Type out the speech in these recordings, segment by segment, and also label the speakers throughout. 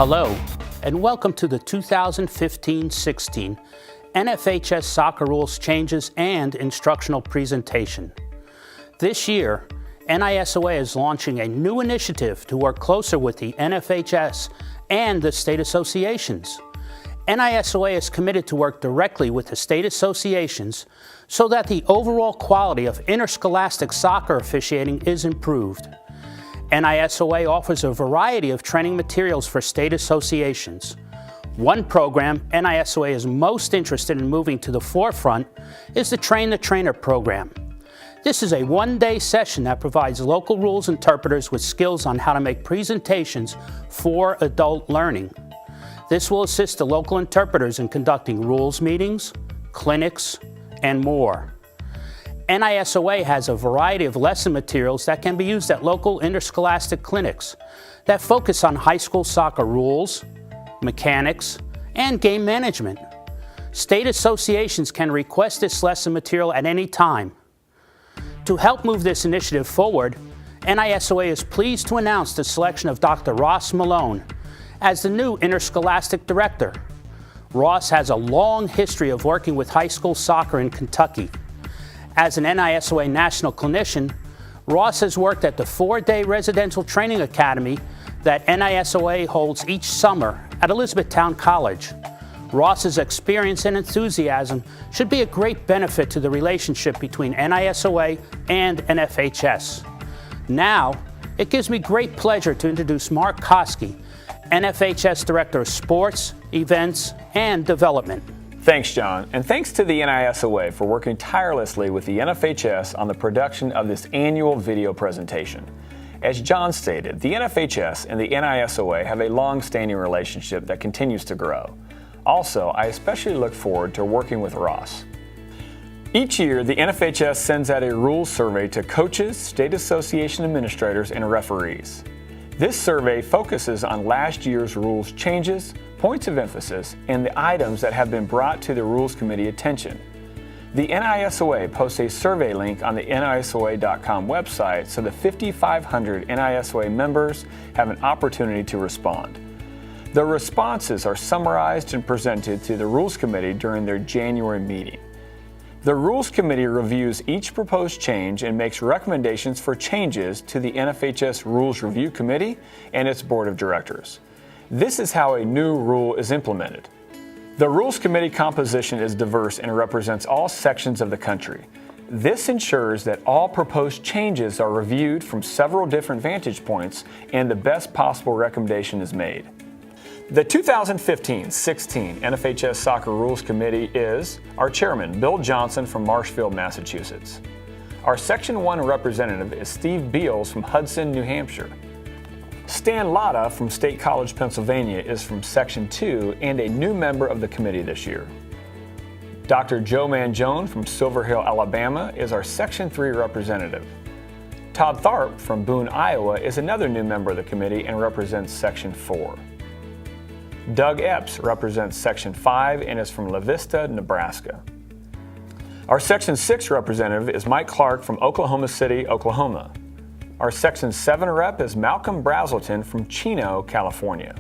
Speaker 1: Hello, and welcome to the 2015-16 NFHS Soccer Rules Changes and Instructional Presentation. This year, NISOA is launching a new initiative to work closer with the NFHS and the state associations. NISOA is committed to work directly with the state associations so that the overall quality of interscholastic soccer officiating is improved. NISOA offers a variety of training materials for state associations. One program NISOA is most interested in moving to the forefront is the Train the Trainer program. This is a one-day session that provides local rules interpreters with skills on how to make presentations for adult learning. This will assist the local interpreters in conducting rules meetings, clinics, and more. NISOA has a variety of lesson materials that can be used at local interscholastic clinics that focus on high school soccer rules, mechanics, and game management. State associations can request this lesson material at any time. To help move this initiative forward, NISOA is pleased to announce the selection of Dr. Ross Malone as the new interscholastic director. Ross has a long history of working with high school soccer in Kentucky. As an NISOA national clinician, Ross has worked at the 4-day residential training academy that NISOA holds each summer at Elizabethtown College. Ross's experience and enthusiasm should be a great benefit to the relationship between NISOA and NFHS. Now, it gives me great pleasure to introduce Mark Koski, NFHS Director of Sports, Events, and Development.
Speaker 2: Thanks, John, and thanks to the NISOA for working tirelessly with the NFHS on the production of this annual video presentation. As John stated, the NFHS and the NISOA have a long-standing relationship that continues to grow. Also, I especially look forward to working with Ross. Each year, the NFHS sends out a rules survey to coaches, state association administrators, and referees. This survey focuses on last year's rules changes, points of emphasis, and the items that have been brought to the Rules Committee attention. The NISOA posts a survey link on the NISOA.com website so the 5,500 NISOA members have an opportunity to respond. The responses are summarized and presented to the Rules Committee during their January meeting. The Rules Committee reviews each proposed change and makes recommendations for changes to the NFHS Rules Review Committee and its Board of Directors. This is how a new rule is implemented. The Rules Committee composition is diverse and represents all sections of the country. This ensures that all proposed changes are reviewed from several different vantage points and the best possible recommendation is made. The 2015-16 NFHS Soccer Rules Committee is our chairman, Bill Johnson from Marshfield, Massachusetts. Our Section 1 representative is Steve Beals from Hudson, New Hampshire. Stan Latta from State College, Pennsylvania is from Section 2 and a new member of the committee this year. Dr. Joe Mangione from Silver Hill, Alabama is our Section 3 representative. Todd Tharp from Boone, Iowa is another new member of the committee and represents Section 4. Doug Epps represents Section 5 and is from La Vista, Nebraska. Our Section 6 representative is Mike Clark from Oklahoma City, Oklahoma. Our Section 7 rep is Malcolm Brazelton from Chino, California.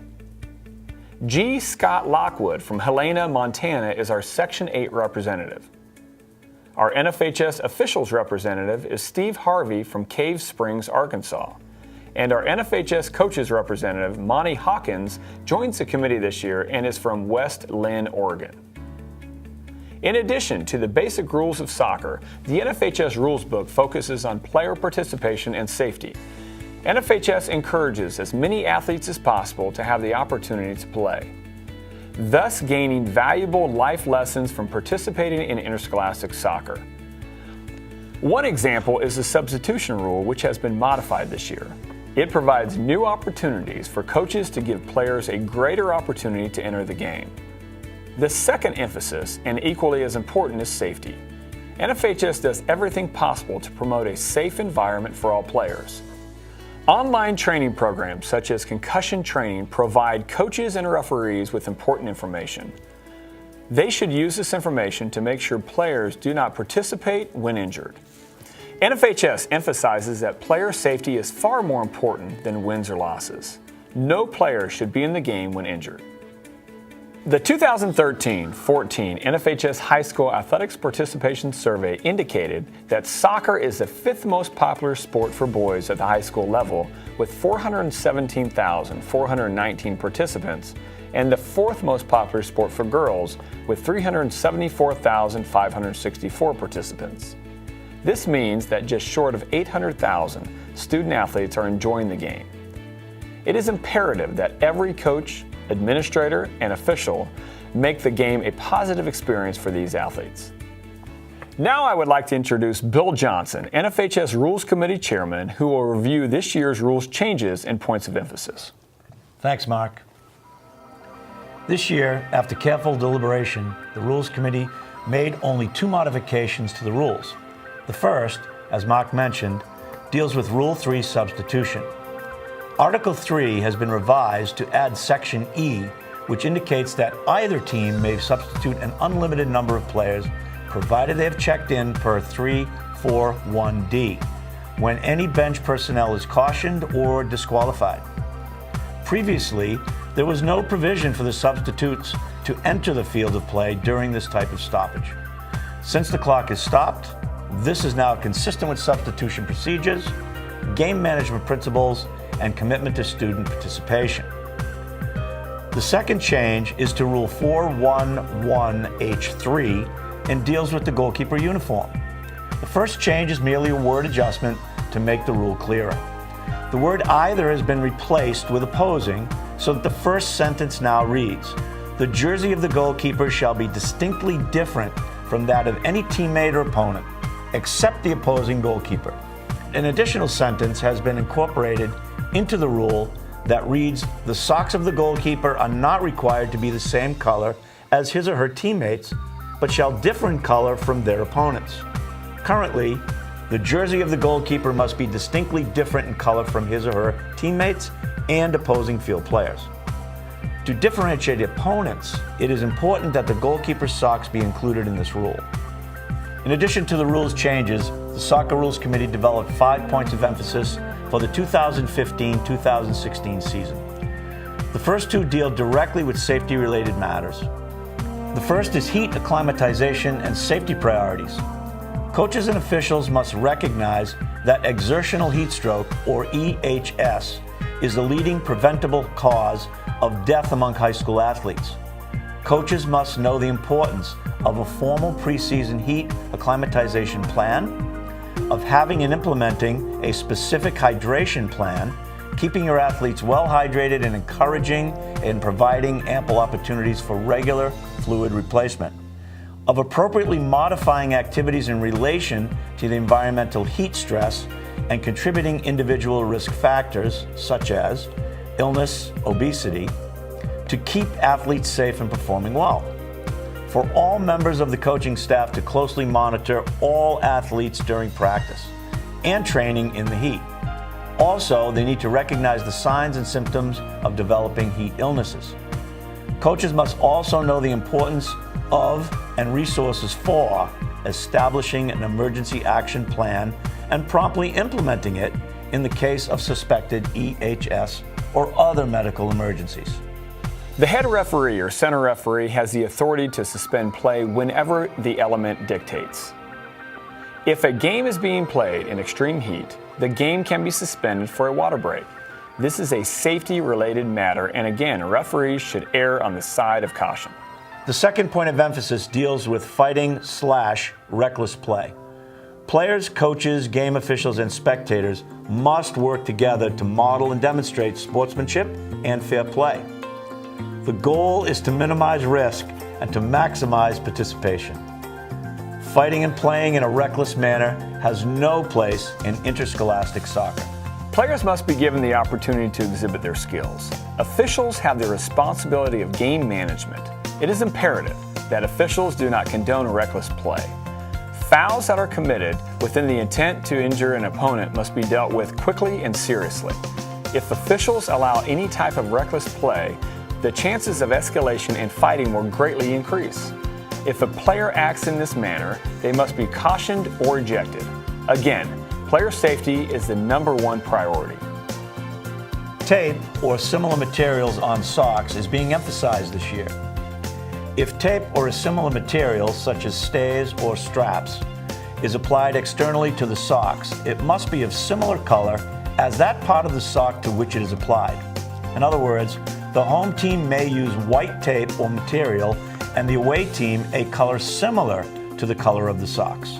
Speaker 2: G. Scott Lockwood from Helena, Montana is our Section 8 representative. Our NFHS officials representative is Steve Harvey from Cave Springs, Arkansas. And our NFHS coaches representative, Monty Hawkins, joins the committee this year and is from West Lynn, Oregon. In addition to the basic rules of soccer, the NFHS Rules Book focuses on player participation and safety. NFHS encourages as many athletes as possible to have the opportunity to play, thus gaining valuable life lessons from participating in interscholastic soccer. One example is the substitution rule, which has been modified this year. It provides new opportunities for coaches to give players a greater opportunity to enter the game. The second emphasis, and equally as important, is safety. NFHS does everything possible to promote a safe environment for all players. Online training programs such as concussion training provide coaches and referees with important information. They should use this information to make sure players do not participate when injured. NFHS emphasizes that player safety is far more important than wins or losses. No player should be in the game when injured. The 2013-14 NFHS High School Athletics Participation Survey indicated that soccer is the 5th most popular sport for boys at the high school level, with 417,419 participants, and the 4th most popular sport for girls, with 374,564 participants. This means that just short of 800,000 student athletes are enjoying the game. It is imperative that every coach, administrator, and official make the game a positive experience for these athletes. Now I would like to introduce Bill Johnson, NFHS Rules Committee Chairman, who will review this year's rules changes and points of emphasis.
Speaker 3: Thanks, Mark. This year, after careful deliberation, the Rules Committee made only 2 modifications to the rules. The first, as Mark mentioned, deals with Rule 3 substitution. Article 3 has been revised to add Section E, which indicates that either team may substitute an unlimited number of players, provided they have checked in per 341D, when any bench personnel is cautioned or disqualified. Previously, there was no provision for the substitutes to enter the field of play during this type of stoppage. Since the clock is stopped, this is now consistent with substitution procedures, game management principles, and commitment to student participation. The second change is to Rule 411H3 and deals with the goalkeeper uniform. The first change is merely a word adjustment to make the rule clearer. The word either has been replaced with opposing, so that the first sentence now reads, "The jersey of the goalkeeper shall be distinctly different from that of any teammate or opponent, except the opposing goalkeeper." An additional sentence has been incorporated into the rule that reads, "The socks of the goalkeeper are not required to be the same color as his or her teammates, but shall differ in color from their opponents." Currently, the jersey of the goalkeeper must be distinctly different in color from his or her teammates and opposing field players. To differentiate opponents, it is important that the goalkeeper's socks be included in this rule. In addition to the rules changes, the Soccer Rules Committee developed 5 points of emphasis for the 2015-2016 season. The first 2 deal directly with safety-related matters. The first is heat acclimatization and safety priorities. Coaches and officials must recognize that exertional heat stroke, or EHS, is the leading preventable cause of death among high school athletes. Coaches must know the importance of a formal preseason heat acclimatization plan, of having and implementing a specific hydration plan, keeping your athletes well hydrated and encouraging and providing ample opportunities for regular fluid replacement, of appropriately modifying activities in relation to the environmental heat stress and contributing individual risk factors such as illness, obesity, to keep athletes safe and performing well. For all members of the coaching staff to closely monitor all athletes during practice and training in the heat. Also, they need to recognize the signs and symptoms of developing heat illnesses. Coaches must also know the importance of and resources for establishing an emergency action plan and promptly implementing it in the case of suspected EHS or other medical emergencies.
Speaker 2: The head referee or center referee has the authority to suspend play whenever the element dictates. If a game is being played in extreme heat, the game can be suspended for a water break. This is a safety-related matter, and again, referees should err on the side of caution.
Speaker 3: The second point of emphasis deals with fighting/reckless play. Players, coaches, game officials, and spectators must work together to model and demonstrate sportsmanship and fair play. The goal is to minimize risk and to maximize participation. Fighting and playing in a reckless manner has no place in interscholastic soccer.
Speaker 2: Players must be given the opportunity to exhibit their skills. Officials have the responsibility of game management. It is imperative that officials do not condone reckless play. Fouls that are committed within the intent to injure an opponent must be dealt with quickly and seriously. If officials allow any type of reckless play, the chances of escalation and fighting will greatly increase. If a player acts in this manner, they must be cautioned or ejected. Again, player safety is the #1 priority.
Speaker 3: Tape or similar materials on socks is being emphasized this year. If tape or a similar material, such as stays or straps, is applied externally to the socks, it must be of similar color as that part of the sock to which it is applied. In other words, the home team may use white tape or material and the away team a color similar to the color of the socks.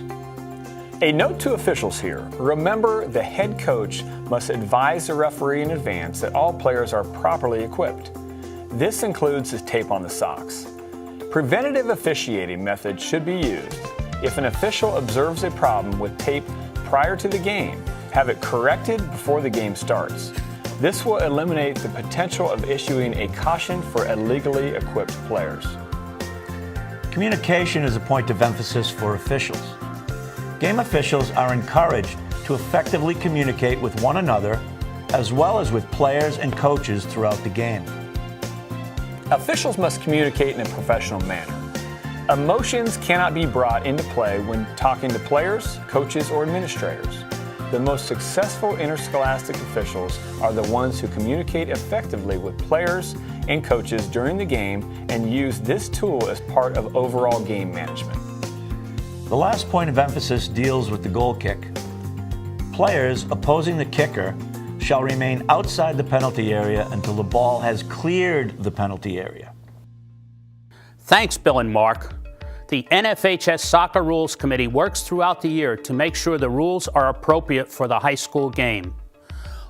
Speaker 2: A note to officials here. Remember, the head coach must advise the referee in advance that all players are properly equipped. This includes the tape on the socks. Preventative officiating methods should be used. If an official observes a problem with tape prior to the game, have it corrected before the game starts. This will eliminate the potential of issuing a caution for illegally equipped players.
Speaker 3: Communication is a point of emphasis for officials. Game officials are encouraged to effectively communicate with one another as well as with players and coaches throughout the game.
Speaker 2: Officials must communicate in a professional manner. Emotions cannot be brought into play when talking to players, coaches, or administrators. The most successful interscholastic officials are the ones who communicate effectively with players and coaches during the game and use this tool as part of overall game management.
Speaker 3: The last point of emphasis deals with the goal kick. Players opposing the kicker shall remain outside the penalty area until the ball has cleared the penalty area.
Speaker 1: Thanks, Bill and Mark. The NFHS Soccer Rules Committee works throughout the year to make sure the rules are appropriate for the high school game.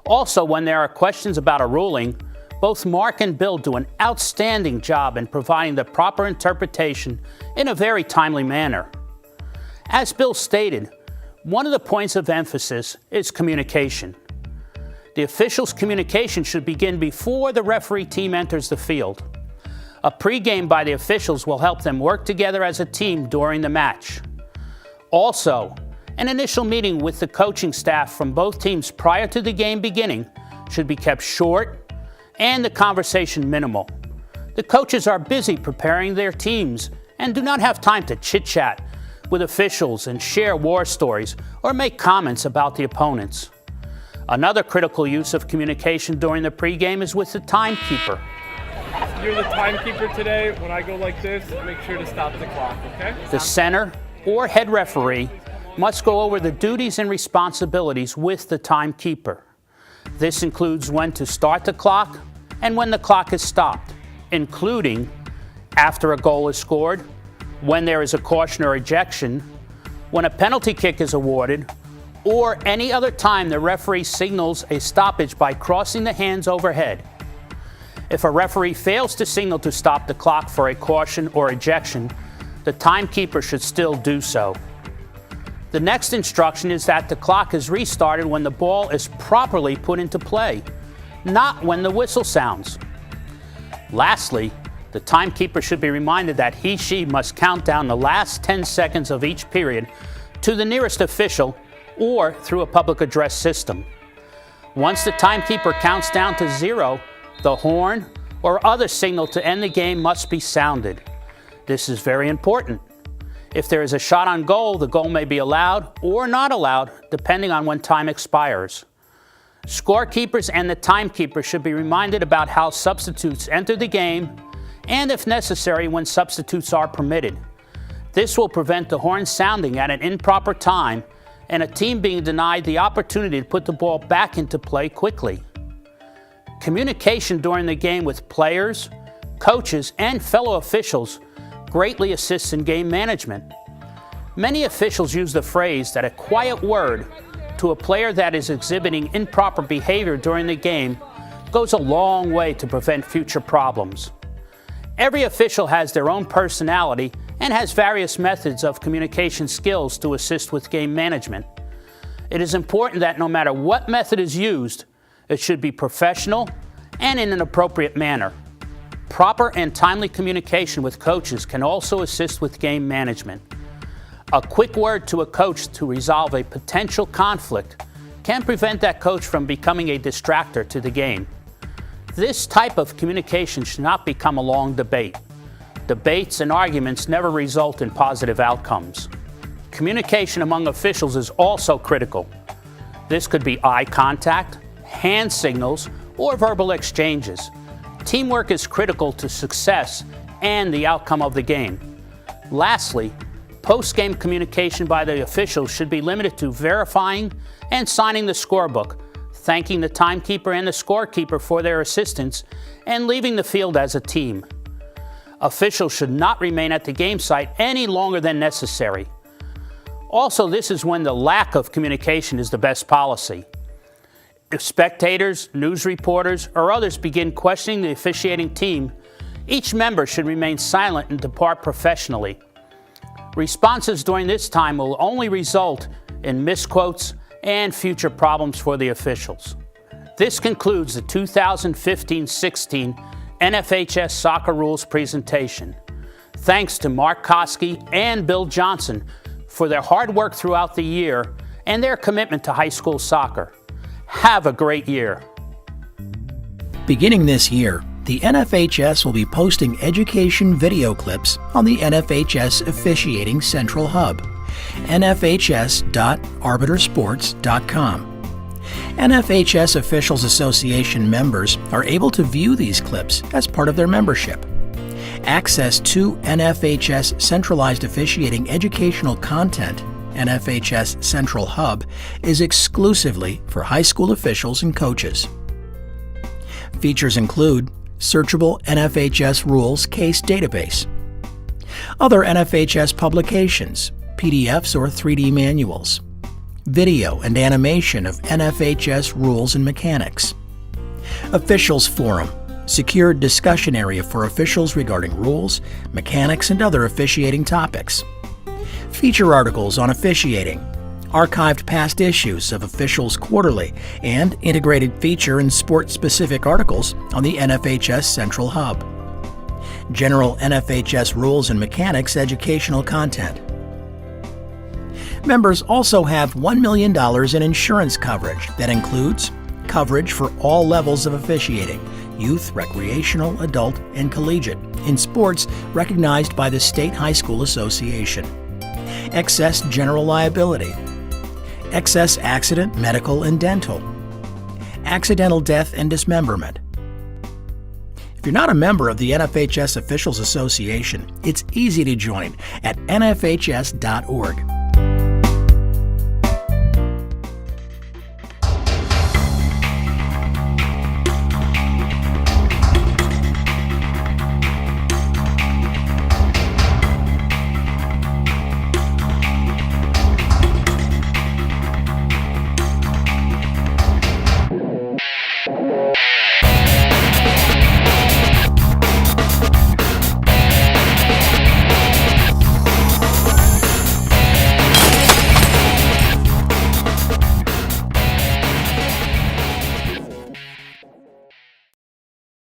Speaker 1: Also, when there are questions about a ruling, both Mark and Bill do an outstanding job in providing the proper interpretation in a very timely manner. As Bill stated, one of the points of emphasis is communication. The officials' communication should begin before the referee team enters the field. A pregame by the officials will help them work together as a team during the match. Also, an initial meeting with the coaching staff from both teams prior to the game beginning should be kept short and the conversation minimal. The coaches are busy preparing their teams and do not have time to chit-chat with officials and share war stories or make comments about the opponents. Another critical use of communication during the pregame is with the timekeeper.
Speaker 4: You're the timekeeper today. When I go like this, make sure to stop the clock, okay?
Speaker 1: The center or head referee must go over the duties and responsibilities with the timekeeper. This includes when to start the clock and when the clock is stopped, including after a goal is scored, when there is a caution or ejection, when a penalty kick is awarded, or any other time the referee signals a stoppage by crossing the hands overhead. If a referee fails to signal to stop the clock for a caution or ejection, the timekeeper should still do so. The next instruction is that the clock is restarted when the ball is properly put into play, not when the whistle sounds. Lastly, the timekeeper should be reminded that he/she must count down the last 10 seconds of each period to the nearest official or through a public address system. Once the timekeeper counts down to 0, the horn or other signal to end the game must be sounded. This is very important. If there is a shot on goal, the goal may be allowed or not allowed, depending on when time expires. Scorekeepers and the timekeeper should be reminded about how substitutes enter the game and, if necessary, when substitutes are permitted. This will prevent the horn sounding at an improper time and a team being denied the opportunity to put the ball back into play quickly. Communication during the game with players, coaches, and fellow officials greatly assists in game management. Many officials use the phrase that a quiet word to a player that is exhibiting improper behavior during the game goes a long way to prevent future problems. Every official has their own personality and has various methods of communication skills to assist with game management. It is important that no matter what method is used, it should be professional and in an appropriate manner. Proper and timely communication with coaches can also assist with game management. A quick word to a coach to resolve a potential conflict can prevent that coach from becoming a distractor to the game. This type of communication should not become a long debate. Debates and arguments never result in positive outcomes. Communication among officials is also critical. This could be eye contact, hand signals, or verbal exchanges. Teamwork is critical to success and the outcome of the game. Lastly, post-game communication by the officials should be limited to verifying and signing the scorebook, thanking the timekeeper and the scorekeeper for their assistance, and leaving the field as a team. Officials should not remain at the game site any longer than necessary. Also, this is when the lack of communication is the best policy. If spectators, news reporters, or others begin questioning the officiating team, each member should remain silent and depart professionally. Responses during this time will only result in misquotes and future problems for the officials. This concludes the 2015-16 NFHS Soccer Rules presentation. Thanks to Mark Koski and Bill Johnson for their hard work throughout the year and their commitment to high school soccer. Have a great year.
Speaker 5: Beginning this year, the NFHS will be posting education video clips on the NFHS Officiating Central Hub, nfhs.arbitersports.com. NFHS Officials Association members are able to view these clips as part of their membership. Access to NFHS Centralized Officiating Educational Content, NFHS Central Hub, is exclusively for high school officials and coaches. Features include searchable NFHS Rules Case Database, other NFHS publications, PDFs or 3D manuals, video and animation of NFHS rules and mechanics, Officials Forum, secured discussion area for officials regarding rules, mechanics, and other officiating topics, feature articles on officiating, archived past issues of Officials Quarterly, and integrated feature and sport-specific articles on the NFHS Central Hub. General NFHS Rules and Mechanics educational content. Members also have $1 million in insurance coverage that includes coverage for all levels of officiating, youth, recreational, adult, and collegiate, in sports recognized by the State High School Association. Excess general liability, excess accident, medical, and dental, accidental death and dismemberment. If you're not a member of the NFHS Officials Association, it's easy to join at nfhs.org.